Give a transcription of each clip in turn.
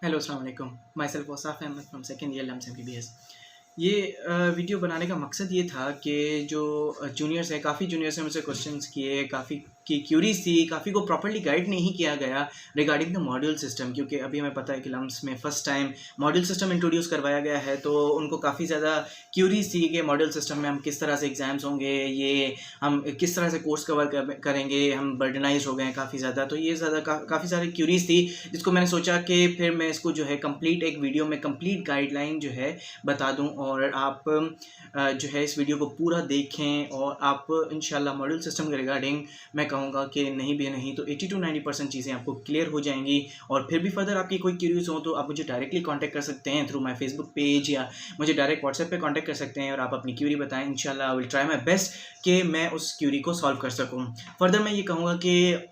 Hello अस्सलाम वालेकुम। Myself Wasaf Ahmed from second year LUMS MBBS. ये वीडियो बनाने का मकसद ये था कि जो जूनियर्स हैं, काफ़ी जूनियर्स ने मुझसे क्वेश्चंस किए, काफ़ी की क्यूरीज थी, काफ़ी को प्रॉपर्ली गाइड नहीं किया गया रिगार्डिंग द मॉड्यूल सिस्टम, क्योंकि अभी हमें पता है कि लम्स में first time module system introduce करवाया गया है। तो उनको काफ़ी ज़्यादा क्यूरीज थी कि मॉड्यूल सिस्टम में हम किस तरह से एग्ज़ाम्स होंगे, ये हम किस तरह से कोर्स कवर करेंगे, हम बर्डनाइज हो गए हैं काफ़ी ज़्यादा। तो ये ज़्यादा काफ़ी सारी क्यूरीज थी, जिसको मैंने सोचा कि फिर मैं इसको जो है कंप्लीट एक वीडियो में कंप्लीट गाइडलाइन जो है बता दूं, और आप जो है इस वीडियो को पूरा देखें और आप इंशाल्लाह मॉड्यूल सिस्टम के रिगार्डिंग मैं कहूँगा कि नहीं भी नहीं तो 80 to 90% चीज़ें आपको क्लियर हो जाएंगी। और फिर भी फर्दर आपकी कोई क्यूरीज हो तो आप मुझे डायरेक्टली कांटेक्ट कर सकते हैं थ्रू माय फेसबुक पेज, या मुझे डायरेक्ट व्हाट्सएप पे कांटेक्ट कर सकते हैं और आप अपनी क्यूरी बताएं। इंशाल्लाह I will try my best कि मैं उस क्यूरी को सॉल्व कर सकूँ। फर्दर मैं ये कहूँगा कि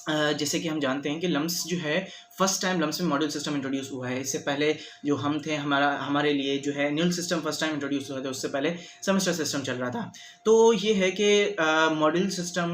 जैसे कि हम जानते हैं कि लम्स जो है फर्स्ट टाइम लम्स में मॉड्यूल सिस्टम इंट्रोड्यूस हुआ है। इससे पहले जो हम थे, हमारे लिए जो है न्यूल सिस्टम फर्स्ट टाइम इंट्रोड्यूस हुआ था, उससे पहले सेमेस्टर सिस्टम चल रहा था। तो ये है कि मॉड्यूल सिस्टम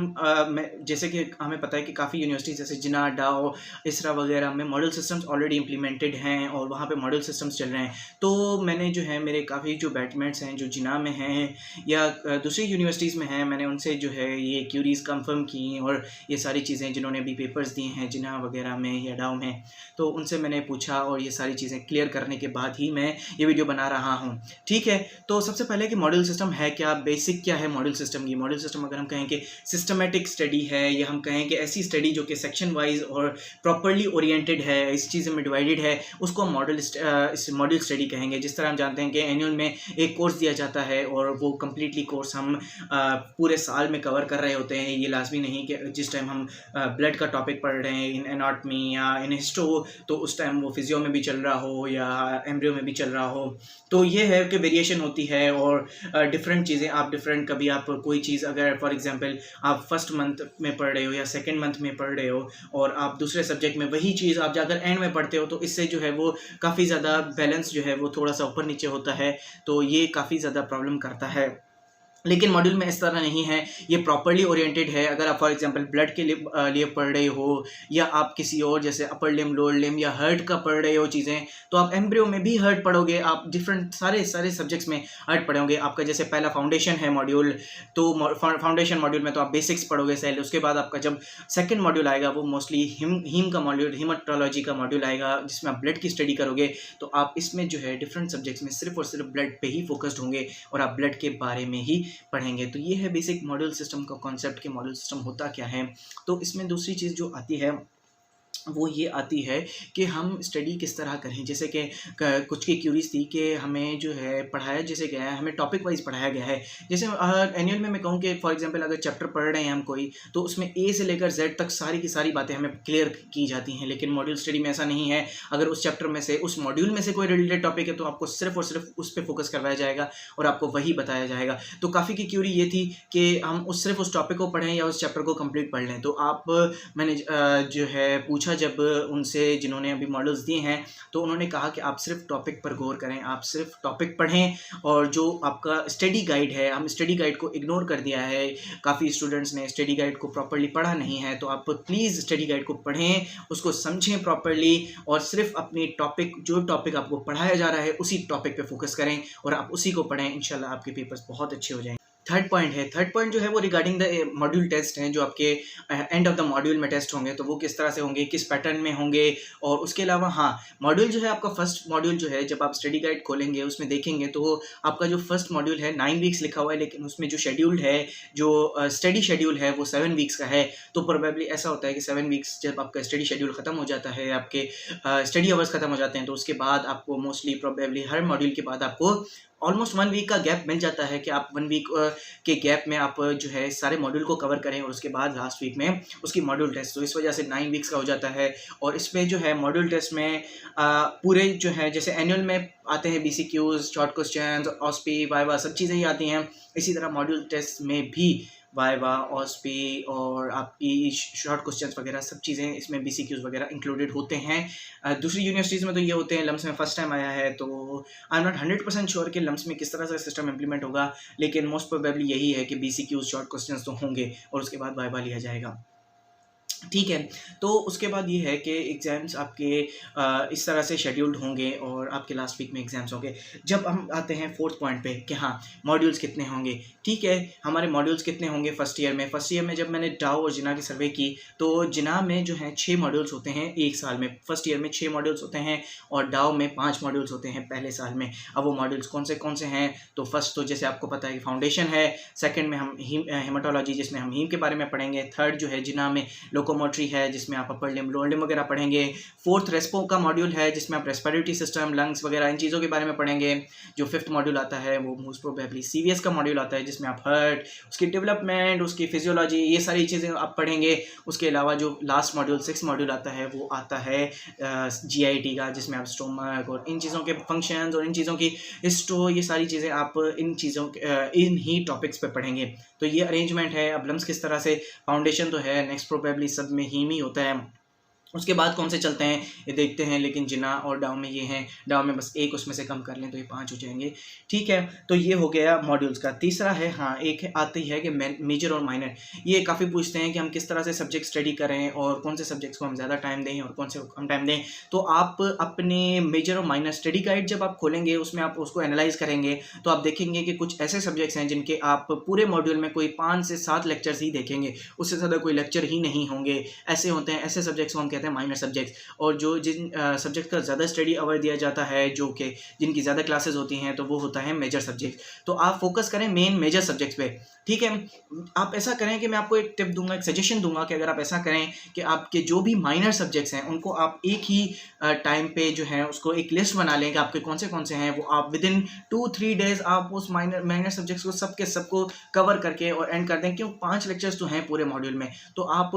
में जैसे कि हमें पता है कि काफ़ी यूनिवर्सिटीज़ जैसे जिना, डाओ, इसरा वगैरह में मॉड्यूल सिस्टम्स ऑलरेडी इंप्लीमेंटेड हैं और वहाँ पे मॉड्यूल सिस्टम्स चल रहे हैं। तो मैंने जो है मेरे काफ़ी जो बैचमेट्स हैं जो जिना में हैं या दूसरी यूनिवर्सिटीज़ में हैं, मैंने उनसे जो है ये क्यूरीज कंफर्म की और ये सारी चीज़ें जिन्होंने भी पेपर्स दिए हैं जिना वगैरह में या डाउ में, तो उनसे मैंने पूछा और ये सारी चीज़ें क्लियर करने के बाद ही मैं ये वीडियो बना रहा हूँ। ठीक है, तो सबसे पहले कि मॉड्यूल सिस्टम है क्या, बेसिक क्या है मॉड्यूल सिस्टम की। मॉड्यूल सिस्टम अगर हम कहें कि सिस्टमेटिक स्टडी है, या हम कहें कि ऐसी स्टडी जो कि सेक्शन वाइज और प्रॉपरली ओरिएंटेड है, इस चीज़ों में डिवाइडेड है, उसको हम मॉड्यूल स्टडी कहेंगे। जिस तरह हम जानते हैं कि एनुअल में एक कोर्स दिया जाता है और वो कम्प्लीटली कोर्स हम पूरे साल में कवर कर रहे होते हैं। ये लाजमी नहीं कि जिस टाइम हम ब्लड का टॉपिक पढ़ रहे हैं इन एनाटमी या इन हिस्टो, तो उस टाइम वो फिजियो में भी चल रहा हो या एम्ब्रियो में भी चल रहा हो। तो ये है कि वेरिएशन होती है और डिफरेंट चीज़ें आप डिफरेंट, कभी आप कोई चीज़ अगर फॉर एग्जांपल आप फर्स्ट मंथ में पढ़ रहे हो या सेकंड मंथ में पढ़ रहे हो और आप दूसरे सब्जेक्ट में वही चीज़ आप जाकर एंड में पढ़ते हो, तो इससे जो है वो काफ़ी ज़्यादा बैलेंस जो है वो थोड़ा सा ऊपर नीचे होता है। तो ये काफ़ी ज़्यादा प्रॉब्लम करता है। लेकिन मॉड्यूल में इस तरह नहीं है, ये प्रॉपर्ली ओरिएंटेड है। अगर आप फॉर एग्जांपल ब्लड के लिए पढ़ रहे हो, या आप किसी और जैसे अपर लिम, लोअर लिम या हार्ट का पढ़ रहे हो चीज़ें, तो आप एम्ब्रियो में भी हार्ट पढ़ोगे, आप डिफरेंट सारे सब्जेक्ट्स में हार्ट पढ़ोगे। आपका जैसे पहला फाउंडेशन है मॉड्यूल, तो फाउंडेशन मॉड्यूल में तो आप बेसिक्स पढ़ोगे सेल। उसके बाद आपका जब सेकेंड मॉड्यूल आएगा वो मोस्टली हीम का मॉड्यूल, हीमाटोलॉजी का मॉड्यूल आएगा, जिसमें आप ब्लड की स्टडी करोगे। तो आप इसमें जो है डिफरेंट सब्जेक्ट्स में सिर्फ और सिर्फ ब्लड पे ही फोकस्ड होंगे और आप ब्लड के बारे में ही पढ़ेंगे। तो ये है बेसिक मॉड्यूल सिस्टम का कॉन्सेप्ट कि मॉड्यूल सिस्टम होता क्या है। तो इसमें दूसरी चीज़ जो आती है वो ये आती है कि हम स्टडी किस तरह करें। जैसे कि कुछ की क्यूरीज थी कि हमें जो है पढ़ाया जैसे गया है, हमें टॉपिक वाइज पढ़ाया गया है। जैसे एनुअल में मैं कहूँ कि फॉर एग्जांपल अगर चैप्टर पढ़ रहे हैं हम कोई, तो उसमें ए से लेकर जेड तक सारी की सारी बातें हमें क्लियर की जाती हैं। लेकिन मॉड्यूल स्टडी में ऐसा नहीं है। अगर उस चैप्टर में से, उस मॉड्यूल में से कोई रिलेटेड टॉपिक है, तो आपको सिर्फ और सिर्फ उस पर फोकस करवाया जाएगा और आपको वही बताया जाएगा। तो काफ़ी की क्यूरी ये थी कि हम सिर्फ उस टॉपिक को पढ़ें या उस चैप्टर को कंप्लीट पढ़ लें। तो मैंने जो है पूछा जब उनसे जिन्होंने अभी मॉडल्स दिए हैं, तो उन्होंने कहा कि आप सिर्फ टॉपिक पर गौर करें, आप सिर्फ टॉपिक पढ़ें, और जो आपका स्टडी गाइड है, हम स्टडी गाइड को इग्नोर कर दिया है। काफ़ी स्टूडेंट्स ने स्टडी गाइड को प्रॉपर्ली पढ़ा नहीं है। तो आप प्लीज़ स्टडी गाइड को पढ़ें, उसको समझें प्रॉपर्ली, और सिर्फ अपनी जो टॉपिक आपको पढ़ाया जा रहा है उसी टॉपिक पे फोकस करें और आप उसी को पढ़ें। इंशाल्लाह आपके पेपर्स बहुत अच्छे हो जाएंगे। थर्ड पॉइंट जो है वो रिगार्डिंग द मॉड्यूल टेस्ट हैं, जो आपके एंड ऑफ द मॉड्यूल में टेस्ट होंगे। तो वो किस तरह से होंगे, किस पैटर्न में होंगे। और उसके अलावा हाँ, मॉड्यूल जो है आपका फर्स्ट मॉड्यूल जो है, जब आप स्टडी गाइड खोलेंगे उसमें देखेंगे तो आपका जो फर्स्ट मॉड्यूल है 9 वीक्स लिखा हुआ है, लेकिन उसमें जो शेड्यूल है, जो स्टडी शेड्यूल है वो 7 वीक्स का है। तो प्रोबेबली ऐसा होता है कि 7 वीक्स जब आपका स्टडी शेड्यूल ख़त्म हो जाता है, आपके स्टडी आवर्स ख़त्म हो जाते हैं, तो उसके बाद आपको मोस्टली प्रोबेबली हर मॉड्यूल के बाद आपको ऑलमोस्ट 1 वीक का गैप मिल जाता है कि आप 1 वीक के गैप में आप जो है सारे मॉड्यूल को कवर करें और उसके बाद लास्ट वीक में उसकी मॉड्यूल टेस्ट। तो इस वजह से 9 वीक्स का हो जाता है। और इसमें जो है मॉड्यूल टेस्ट में पूरे जो है जैसे एनुअल में आते हैं BCQs, शॉर्ट क्वेश्चन, ऑस्पी, वाइवा, सब चीज़ें ही आती हैं। इसी तरह मॉड्यूल टेस्ट में भी वाइवा, ऑस्पी और आपकी शॉर्ट क्वेश्चंस वगैरह सब चीज़ें इसमें BCQs वगैरह इंक्लूडेड होते हैं। दूसरी यूनिवर्सिटीज़ में तो ये होते हैं। लम्स में फ़र्स्ट टाइम आया है, तो आई एम नॉट 100% श्योर कि लम्स में किस तरह से सिस्टम इम्प्लीमेंट होगा, लेकिन मोस्ट प्रोबेबली यही है कि BCQs, शॉर्ट क्वेश्चंस तो होंगे और उसके बाद वाइवा लिया जाएगा। ठीक है। तो उसके बाद ये है कि एग्ज़ाम्स आपके इस तरह से शेड्यूल्ड होंगे और आपके लास्ट वीक में एग्ज़ाम्स होंगे। जब हम आते हैं फोर्थ पॉइंट पे कि हाँ, मॉड्यूल्स कितने होंगे, ठीक है। हमारे मॉड्यूल्स कितने होंगे फर्स्ट ईयर में? फर्स्ट ईयर में जब मैंने डाउ और जिना की सर्वे की, तो जिना में जो है 6 मॉड्यूल्स होते हैं एक साल में। फर्स्ट ईयर में 6 मॉड्यूल्स होते हैं और डाउ में 5 मॉड्यूल्स होते हैं पहले साल में। अब वो मॉड्यूल्स कौन से हैं? तो फर्स्ट तो जैसे आपको पता है कि फाउंडेशन है, सेकंड में हम हेमाटोलॉजी जिसमें हम हीम के बारे में पढ़ेंगे, थर्ड जो है जिना में लोकोमोटरी है जिसमें आप अपर लिम्ब लोअर लिम्ब वगैरह पढ़ेंगे, फोर्थ रेस्पो का मॉड्यूल है जिसमें आप रेस्पिरेटरी सिस्टम, लंग्स वगैरह इन चीज़ों के बारे में पढ़ेंगे। जो फिफ्थ मॉड्यूल आता है वो मोस्ट प्रोबेबली सीवीएस का मॉड्यूल आता है जिसमें आप हार्ट, उसकी डेवलपमेंट, उसकी फिजियोलॉजी, ये सारी चीज़ें आप पढ़ेंगे। उसके अलावा जो लास्ट मॉड्यूल सिक्स मॉड्यूल आता है वो आता है जीआईटी का जिसमें आप स्टोमक और इन चीज़ों के फंक्शंस और इन चीज़ों की हिस्टो, ये सारी चीज़ें आप इन ही टॉपिक्स पे पढ़ेंगे। तो ये अरेंजमेंट है। अब लम्स किस तरह से, फाउंडेशन तो है, नेक्स्ट प्रोबेबली सब में हीम ही होता है। उसके बाद कौन से चलते हैं ये देखते हैं, लेकिन जिना और डाउ में ये हैं। डाउ में बस एक उसमें से कम कर लें तो ये 5 हो जाएंगे, ठीक है। तो ये हो गया मॉड्यूल्स का। तीसरा है, हाँ, एक आती है कि मेजर और माइनर। ये काफ़ी पूछते हैं कि हम किस तरह से सब्जेक्ट स्टडी करें और कौन से सब्जेक्ट्स को हम ज़्यादा टाइम दें और कौन से कम टाइम दें। तो आप अपने मेजर और माइनर स्टडी गाइड जब आप खोलेंगे उसमें आप उसको एनालाइज करेंगे तो आप देखेंगे कि कुछ ऐसे सब्जेक्ट्स हैं जिनके आप पूरे मॉड्यूल में कोई 5 से 7 लेक्चर्स ही देखेंगे, उससे ज़्यादा कोई लेक्चर ही नहीं होंगे। ऐसे होते हैं, ऐसे सब्जेक्ट्स को हम कहते हैं माइनर सब्जेक्ट्स। और जो जिन सब्जेक्ट का ज़्यादा स्टडी आवर दिया जाता है, जो कि जिनकी ज़्यादा क्लासेस होती हैं, तो वो होता है मेजर सब्जेक्ट। तो आप फोकस करें मेन मेजर सब्जेक्ट्स पे, ठीक है। आप ऐसा करें कि मैं आपको एक टिप दूंगा, एक सजेशन दूंगा कि अगर आप ऐसा करें कि आपके जो भी माइनर सब्जेक्ट्स हैं उनको आप एक ही टाइम पे जो है उसको एक लिस्ट बना लें कि आपके कौन से हैं, वो आप विद इन 2-3 डेज आप उस माइनर सब्जेक्ट्स को सबको कवर करके और एंड कर दें। क्यों? 5 लेक्चर्स तो हैं पूरे मॉड्यूल में, तो आप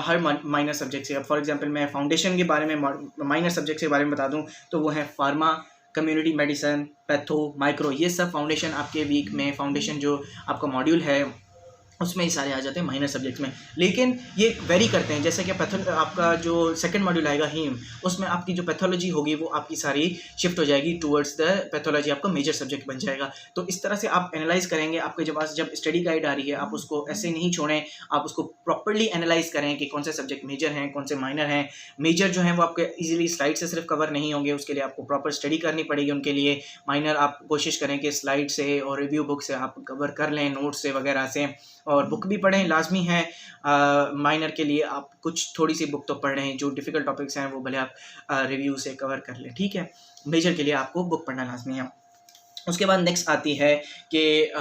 हर माइनर सब्जेक्ट से, अब फॉर एग्जांपल मैं फाउंडेशन के बारे में माइनर सब्जेक्ट के बारे में बता दूं तो वो है pharma, community medicine, patho, micro. ये सब फाउंडेशन आपके वीक में, फाउंडेशन जो आपका मॉड्यूल है उसमें ही सारे आ जाते हैं माइनर सब्जेक्ट्स में। लेकिन ये वेरी करते हैं, जैसे कि आपका जो सेकंड मॉड्यूल आएगा हीम, उसमें आपकी जो पैथोलॉजी होगी वो आपकी सारी शिफ्ट हो जाएगी टूवर्ड्स द पैथोलॉजी, आपका मेजर सब्जेक्ट बन जाएगा। तो इस तरह से आप एनालाइज करेंगे। आपके पास जब स्टडी गाइड आ रही है आप उसको ऐसे नहीं छोड़ें, आप उसको प्रॉपरली एनालाइज करें कि कौन से सब्जेक्ट मेजर हैं, कौन से माइनर हैं। मेजर जो हैं वो आपके ईजिली स्लाइड से सिर्फ कवर नहीं होंगे, उसके लिए आपको प्रॉपर स्टडी करनी पड़ेगी उनके लिए। माइनर आप कोशिश करें कि स्लाइड से और रिव्यू बुक से आप कवर कर लें, नोट्स से वगैरह से, और बुक भी पढ़ें, लाजमी है। माइनर के लिए आप कुछ थोड़ी सी बुक तो पढ़ रहे हैं, जो डिफ़िकल्ट टॉपिक्स हैं वो भले आप रिव्यू से कवर कर लें, ठीक है। मेजर के लिए आपको बुक पढ़ना लाजमी है। उसके बाद नेक्स्ट आती है कि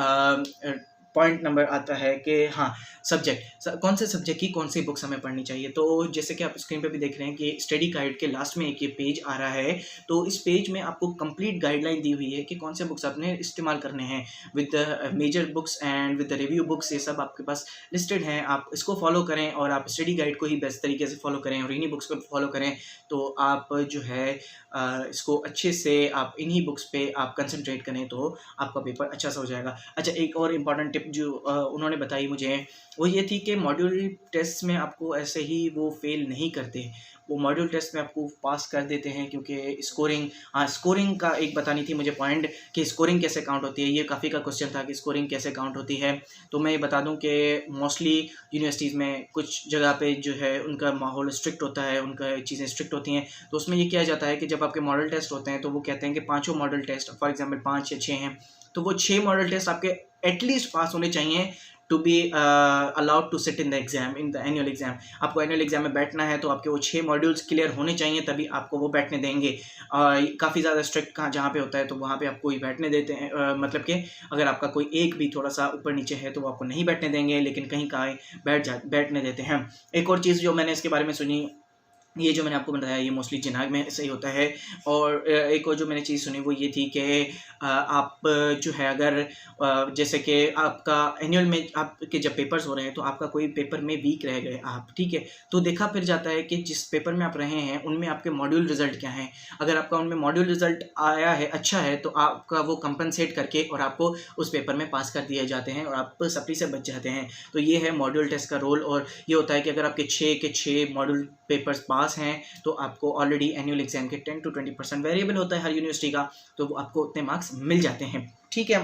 पॉइंट नंबर आता है कि हाँ, सब्जेक्ट, कौन से सब्जेक्ट की कौन सी बुक्स हमें पढ़नी चाहिए। तो जैसे कि आप स्क्रीन पे भी देख रहे हैं कि स्टडी गाइड के लास्ट में एक ये पेज आ रहा है, तो इस पेज में आपको कंप्लीट गाइडलाइन दी हुई है कि कौन से बुक्स आपने इस्तेमाल करने हैं with the major books and with the review books. ये सब आपके पास लिस्टेड हैं, आप इसको फॉलो करें और आप स्टडी गाइड को ही बेस्ट तरीके से फॉलो करें और इन्हीं बुक्स को फॉलो करें। तो आप जो है इसको अच्छे से आप इन्हीं बुक्स पे आप कंसंट्रेट करें तो आपका पेपर अच्छा सा हो जाएगा। अच्छा, एक और इम्पॉर्टेंट टिप जो उन्होंने बताई मुझे वो ये थी कि मॉड्यूल टेस्ट में आपको ऐसे ही वो फेल नहीं करते, वो मॉड्यूल टेस्ट में आपको पास कर देते हैं, क्योंकि स्कोरिंग का एक बतानी थी मुझे पॉइंट कि स्कोरिंग कैसे काउंट होती है। ये काफ़ी का क्वेश्चन था कि स्कोरिंग कैसे काउंट होती है। तो मैं ये बता दूं कि मोस्टली यूनिवर्सिटीज़ में कुछ जगह पे जो है उनका माहौल स्ट्रिक्ट होता है, उनका चीज़ें स्ट्रिक्ट होती हैं। तो उसमें ये किया जाता है कि जब आपके मॉडल टेस्ट होते हैं तो वो कहते हैं कि 5 मॉडल टेस्ट, फॉर एग्जाम्पल 5 या 6 हैं, तो वो 6 मॉडल टेस्ट आपके एटलीस्ट पास होने चाहिए to be allowed to sit in the exam, in the annual exam. आपको एनुअल एग्जाम में बैठना है तो आपके वो 6 मॉड्यूल्स क्लियर होने चाहिए, तभी आपको वो बैठने देंगे। काफ़ी ज़्यादा स्ट्रिक्ट जहाँ पे होता है तो वहाँ पे आपको ही बैठने देते हैं, मतलब कि अगर आपका कोई एक भी थोड़ा सा ऊपर नीचे है तो वो आपको नहीं बैठने देंगे, लेकिन कहीं कहीं बैठने देते हैं। एक और चीज़ जो मैंने इसके बारे में सुनी, ये जो मैंने आपको बताया ये मोस्टली जिनाग में सही होता है। और एक और जो मैंने चीज़ सुनी वो ये थी कि आप जो है अगर जैसे कि आपका एनुअल में आपके जब पेपर्स हो रहे हैं तो आपका कोई पेपर में वीक रह गए आप, ठीक है, तो देखा फिर जाता है कि जिस पेपर में आप रहे हैं उनमें आपके मॉड्यूल रिजल्ट क्या हैं। अगर आपका उनमें मॉड्यूल रिजल्ट आया है, अच्छा है, तो आपका वो कंपनसेट करके और आपको उस पेपर में पास कर दिए जाते हैं और आप सप्ली से बच जाते हैं। तो ये है मॉड्यूल टेस्ट का रोल। और ये होता है कि अगर आपके 6 के 6 मॉड्यूल पेपर्स पास हैं तो आपको ऑलरेडी एनुअल एग्जाम के 10 to 20% वेरिएबल होता है हर यूनिवर्सिटी का, तो वो आपको उतने मार्क्स मिल जाते हैं, ठीक है।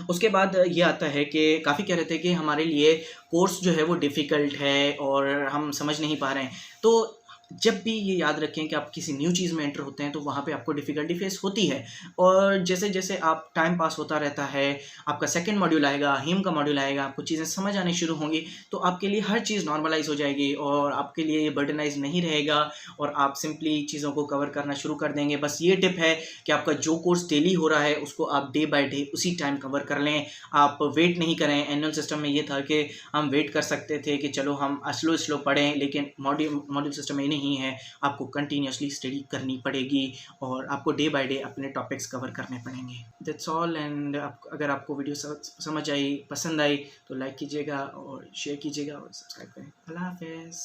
उसके बाद ये आता है कि काफ़ी कह रहे थे कि हमारे लिए कोर्स जो है वो डिफ़िकल्ट है और हम समझ नहीं पा रहे हैं। तो जब भी ये याद रखें कि आप किसी न्यू चीज़ में एंटर होते हैं तो वहाँ पे आपको डिफ़िकल्टी फेस होती है, और जैसे जैसे आप टाइम पास होता रहता है, आपका सेकंड मॉड्यूल आएगा, हिम का मॉड्यूल आएगा, आपको चीज़ें समझ आनी शुरू होंगी, तो आपके लिए हर चीज़ नॉर्मलाइज़ हो जाएगी और आपके लिए ये बर्डनाइज़ नहीं रहेगा और आप सिंपली चीज़ों को कवर करना शुरू कर देंगे। बस ये टिप है कि आपका जो कोर्स डेली हो रहा है उसको आप डे बाय डे उसी टाइम कवर कर लें। आप वेट नहीं करें। एनुअल सिस्टम में ये था कि हम वेट कर सकते थे कि चलो हम स्लो पढ़ें, लेकिन मॉड्यूल सिस्टम में ये नहीं है। आपको कंटिन्यूसली स्टडी करनी पड़ेगी और आपको डे बाय डे अपने टॉपिक्स कवर करने पड़ेंगे। That's all. एंड अगर आपको वीडियो समझ आई, पसंद आई, तो लाइक कीजिएगा और शेयर कीजिएगा और सब्सक्राइब करें। अल्लाह हाफिज़।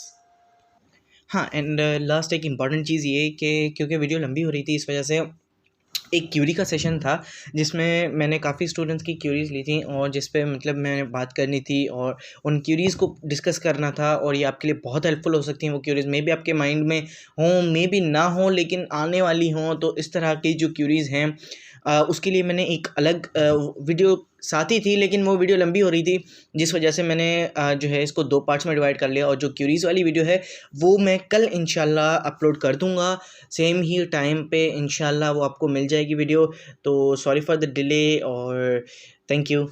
हाँ, एंड लास्ट एक इम्पॉर्टेंट चीज़ ये कि क्योंकि वीडियो लंबी हो रही थी, इस वजह से एक क्यूरी का सेशन था जिसमें मैंने काफ़ी स्टूडेंट्स की क्यूरीज़ ली थी और जिस पे मतलब मैंने बात करनी थी और उन क्यूरीज़ को डिस्कस करना था, और ये आपके लिए बहुत हेल्पफुल हो सकती हैं वो क्यूरीज़। मे बी आपके माइंड में हों, मे बी ना हो, लेकिन आने वाली हों, तो इस तरह की जो क्यूरीज़ हैं उसके लिए मैंने एक अलग वीडियो साथ ही थी, लेकिन वो वीडियो लंबी हो रही थी, जिस वजह से मैंने जो है इसको 2 पार्ट्स में डिवाइड कर लिया। और जो क्यूरीज़ वाली वीडियो है वो मैं कल इंशाल्लाह अपलोड कर दूँगा, सेम ही टाइम पे इंशाल्लाह वो आपको मिल जाएगी वीडियो। तो सॉरी फॉर द डिले और थैंक यू।